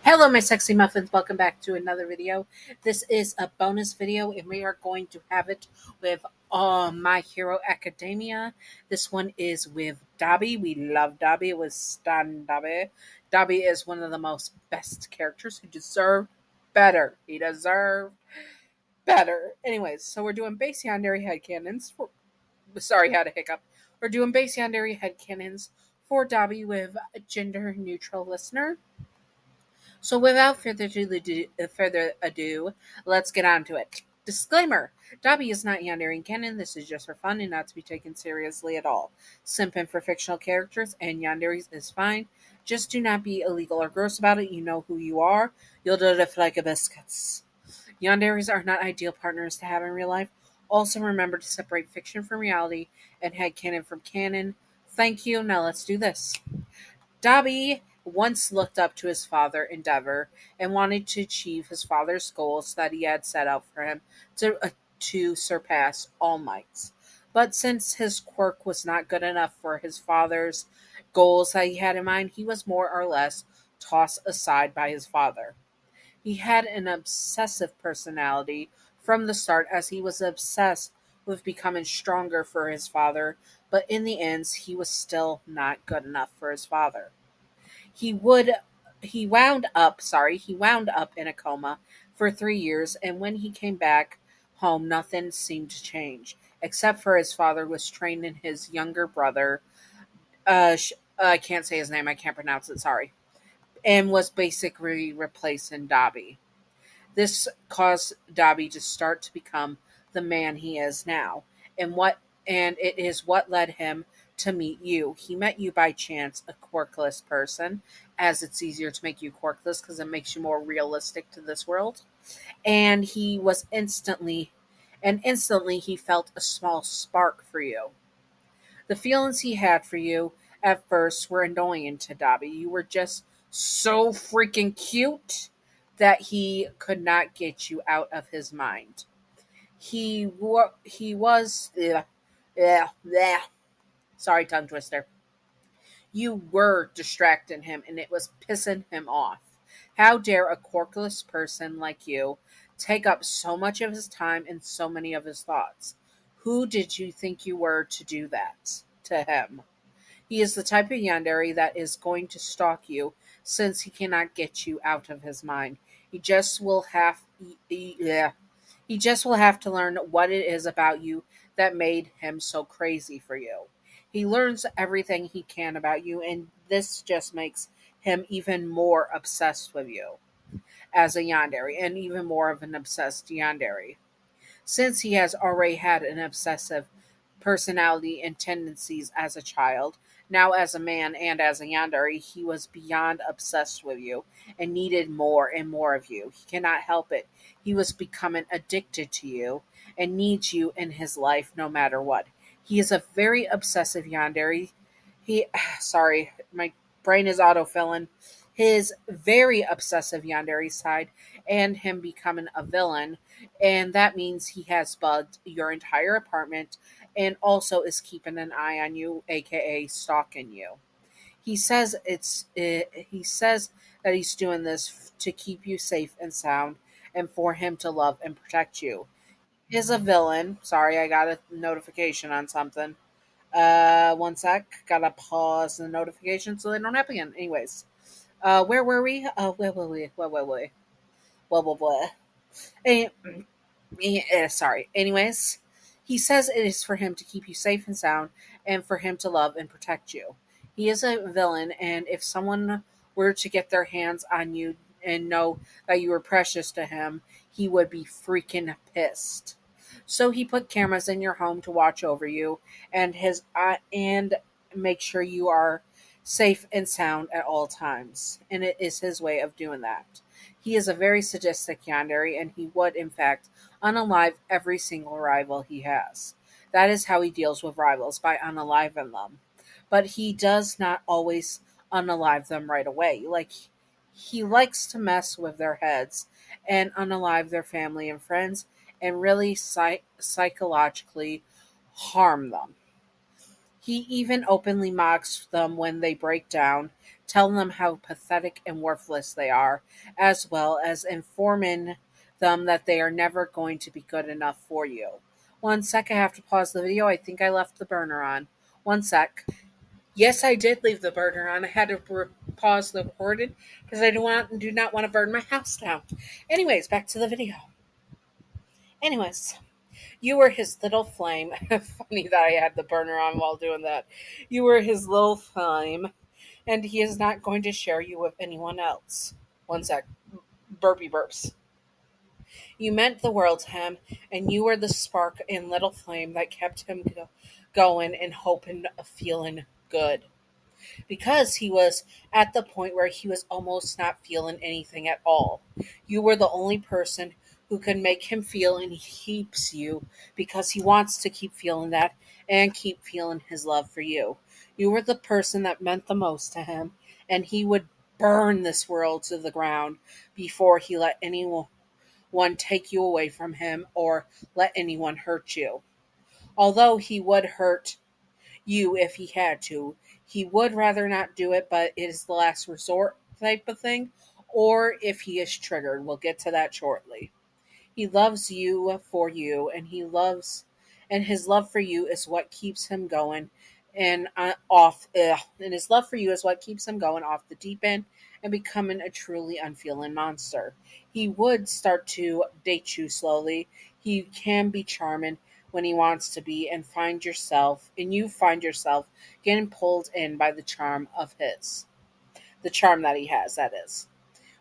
Hello, my sexy muffins. Welcome back to another video. This is a bonus video, and we are going to have it with My Hero Academia. This one is with Dabi. We love Dabi. It was Stan Dabi. Dabi is one of the most best characters who deserve better. He deserved better. Anyways, so we're doing base Yandere headcanons. Sorry, had a hiccup. We're doing base Yandere headcanons for Dabi with a gender neutral listener. So without further ado, let's get on to it. Disclaimer: Dabi is not Yandere canon. This is just for fun and not to be taken seriously at all. Simping for fictional characters and Yandere's is fine. Just do not be illegal or gross about it. You know who you are. You'll do it like a biscuits. Yanderes are not ideal partners to have in real life. Also remember to separate fiction from reality and headcanon from canon. Thank you. Now let's do this. Dabi once looked up to his father, Endeavor, and wanted to achieve his father's goals that he had set out for him to surpass All Might's. But since his quirk was not good enough for his father's goals that he had in mind, he was more or less tossed aside by his father. He had an obsessive personality from the start, as he was obsessed with becoming stronger for his father, but in the end, he was still not good enough for his father. He would he wound up in a coma for 3 years, and when he came back home, nothing seemed to change, except for his father was training his younger brother. I can't say his name. I can't pronounce it. Sorry. And was basically replacing Dabi. This caused Dabi to start to become the man he is now, and it is what led him to meet you. He met you by chance, a quirkless person, as it's easier to make you quirkless because it makes you more realistic to this world. And instantly he felt a small spark for you. The feelings he had for you at first were annoying to Dabi. You were just so freaking cute that he could not get you out of his mind. He was yeah. Sorry, tongue twister. You were distracting him, and it was pissing him off. How dare a quirkless person like you take up so much of his time and so many of his thoughts? Who did you think you were to do that to him? He is the type of yandere that is going to stalk you since he cannot get you out of his mind. He just will have yeah. He just will have to learn what it is about you that made him so crazy for you. He learns everything he can about you, and this just makes him even more obsessed with you as a yandere, and even more of an obsessed yandere. Since he has already had an obsessive personality and tendencies as a child, now as a man and as a yandere, he was beyond obsessed with you and needed more and more of you. He cannot help it. He was becoming addicted to you and needs you in his life no matter what. He is a very obsessive yandere. He, sorry, my brain is autofilling. His very obsessive yandere side and him becoming a villain, and that means he has bugged your entire apartment and also is keeping an eye on you, aka stalking you. He says that he's doing this to keep you safe and sound and for him to love and protect you. Is a villain. Sorry, I got a notification on something. One sec. Gotta pause the notification so they don't happen again. Anyways, where were we? Where were we? Where were we? Blah blah blah. Any- Sorry. Anyways, he says it is for him to keep you safe and sound and for him to love and protect you. He is a villain, and if someone were to get their hands on you and know that you were precious to him, he would be freaking pissed. So he put cameras in your home to watch over you and make sure you are safe and sound at all times. And it is his way of doing that. He is a very sadistic yandere, and he would, in fact, unalive every single rival he has. That is how he deals with rivals, by unaliving them. But he does not always unalive them right away. He likes to mess with their heads and unalive their family and friends and really psychologically harm them. He even openly mocks them when they break down Tell them how pathetic and worthless they are, as well as informing them that they are never going to be good enough for you. One sec, I have to pause the video. I think I left the burner on. One sec. Yes, I did leave the burner on. I had to pause the recording because I do not want to burn my house down. Anyways, back to the video. Anyways, you were his little flame. Funny that I had the burner on while doing that. You were his little flame, and he is not going to share you with anyone else. One sec. Burpee burps. You meant the world to him, and you were the spark and little flame that kept him going and hoping, feeling good. Because he was at the point where he was almost not feeling anything at all. You were the only person who could make him feel, and he keeps you because he wants to keep feeling that and keep feeling his love for you. You were the person that meant the most to him, and he would burn this world to the ground before he let anyone take you away from him or let anyone hurt you. Although he would hurt you if he had to. He would rather not do it, but it is the last resort type of thing, or if he is triggered. We'll get to that shortly. He loves you, and his love for you is what keeps him going and his love for you is what keeps him going off the deep end and becoming a truly unfeeling monster. He would start to date you slowly. He can be charming when he wants to be and you find yourself getting pulled in by the charm that he has, that is.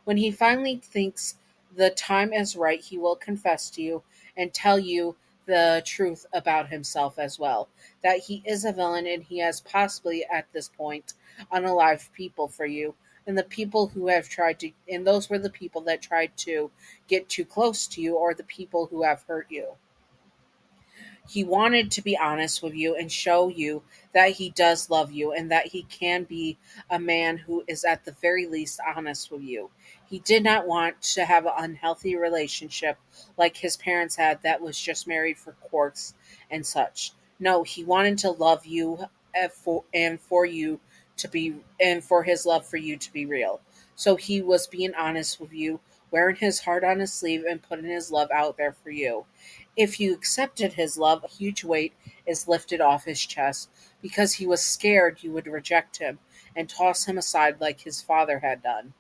When he finally thinks the time is right, he will confess to you and tell you the truth about himself as well. That he is a villain and he has possibly at this point unalived people for you. And those were the people that tried to get too close to you or the people who have hurt you. He wanted to be honest with you and show you that he does love you and that he can be a man who is at the very least honest with you. He did not want to have an unhealthy relationship like his parents had that was just married for courts and such. No, he wanted to love you and for his love for you to be real. So he was being honest with you, wearing his heart on his sleeve and putting his love out there for you. If you accepted his love, a huge weight is lifted off his chest because he was scared you would reject him and toss him aside like his father had done.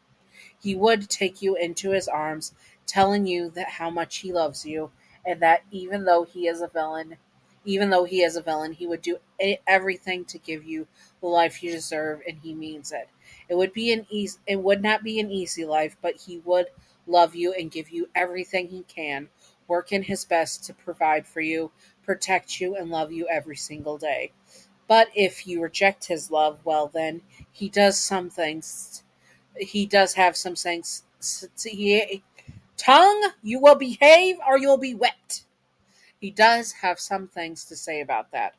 He would take you into his arms, telling you that how much he loves you and that even though he is a villain, he would do everything to give you the life you deserve, and he means it. It would not be an easy life, but he would love you and give you everything he can, working his best to provide for you, protect you, and love you every single day. But if you reject his love, well, then he does some things. He does have some things. Tongue, you will behave or you'll be whipped. He does have some things to say about that.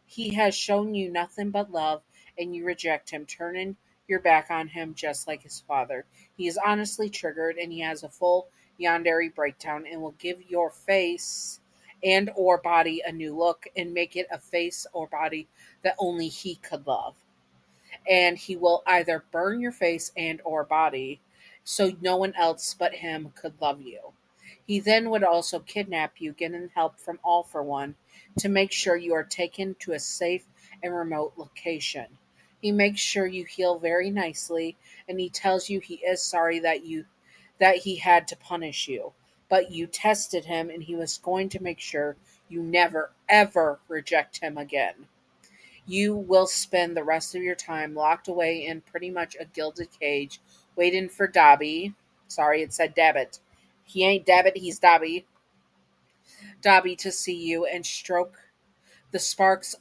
He has shown you nothing but love, and you reject him, turning your back on him just like his father. He is honestly triggered, and he has a full Yandere breakdown and will give your face and or body a new look and make it a face or body that only he could love. And he will either burn your face and or body so no one else but him could love you. He then would also kidnap you, getting help from All for One to make sure you are taken to a safe and remote location. He makes sure you heal very nicely, and he tells you he is sorry that he had to punish you. But you tested him, and he was going to make sure you never ever reject him again. You will spend the rest of your time locked away in pretty much a gilded cage, waiting for Dabi. Sorry, it said Dabbit. He ain't Dabbit, he's Dabi. Dabi to see you and stroke the sparks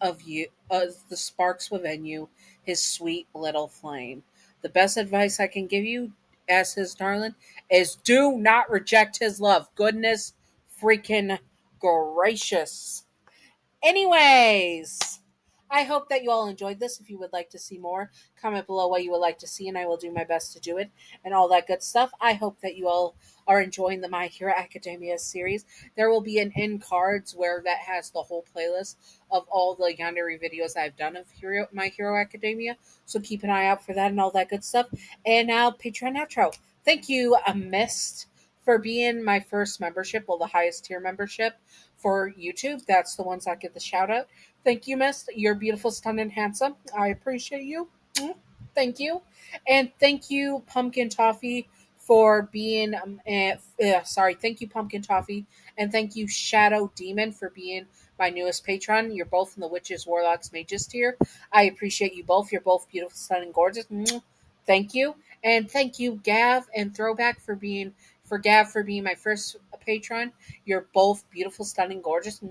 within you, his sweet little flame. The best advice I can give you as his darling is do not reject his love. Goodness freaking gracious. Anyways, I hope that you all enjoyed this. If you would like to see more, comment below what you would like to see, and I will do my best to do it and all that good stuff. I hope that you all are enjoying the My Hero Academia series. There will be an end cards where that has the whole playlist of all the Yandere videos I've done of My Hero Academia. So keep an eye out for that and all that good stuff. And now, Patreon outro. Thank you, Mist, for being my first membership, well, the highest tier membership for YouTube. That's the ones that get the shout out. Thank you, Mist. You're beautiful, stunning, handsome. I appreciate you. Thank you. And thank you, Pumpkin Toffee, for being sorry, thank you, Pumpkin Toffee, and thank you, Shadow Demon, for being my newest patron. You're both in the Witches, Warlocks, Mages tier. I appreciate you both. You're both beautiful, stunning, gorgeous. Thank you. And thank you, Gav and Throwback, for Gav for being my first patron. You're both beautiful, stunning, gorgeous.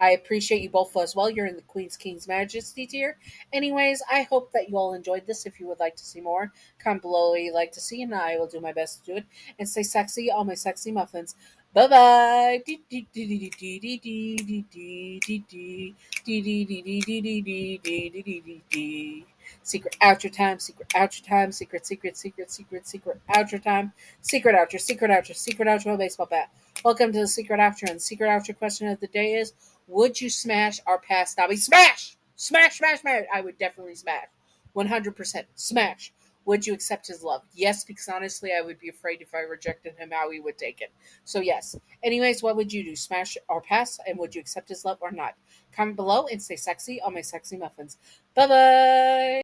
I appreciate you both as well. You're in the Queen's King's Majesty tier. Anyways, I hope that you all enjoyed this. If you would like to see more, comment below what you'd like to see, and I will do my best to do it. And stay sexy, all my sexy muffins. Bye bye. Secret outro time, secret outro time, secret outro time, secret outro baseball bat. Welcome to the secret outro, and the secret outro question of the day is: would you smash or pass Dabi? Smash! Smash, smash, smash! I would definitely smash. 100% smash. Would you accept his love? Yes, because honestly, I would be afraid if I rejected him, how he would take it. So, yes. Anyways, what would you do? Smash or pass? And would you accept his love or not? Comment below and stay sexy on my sexy muffins. Bye bye!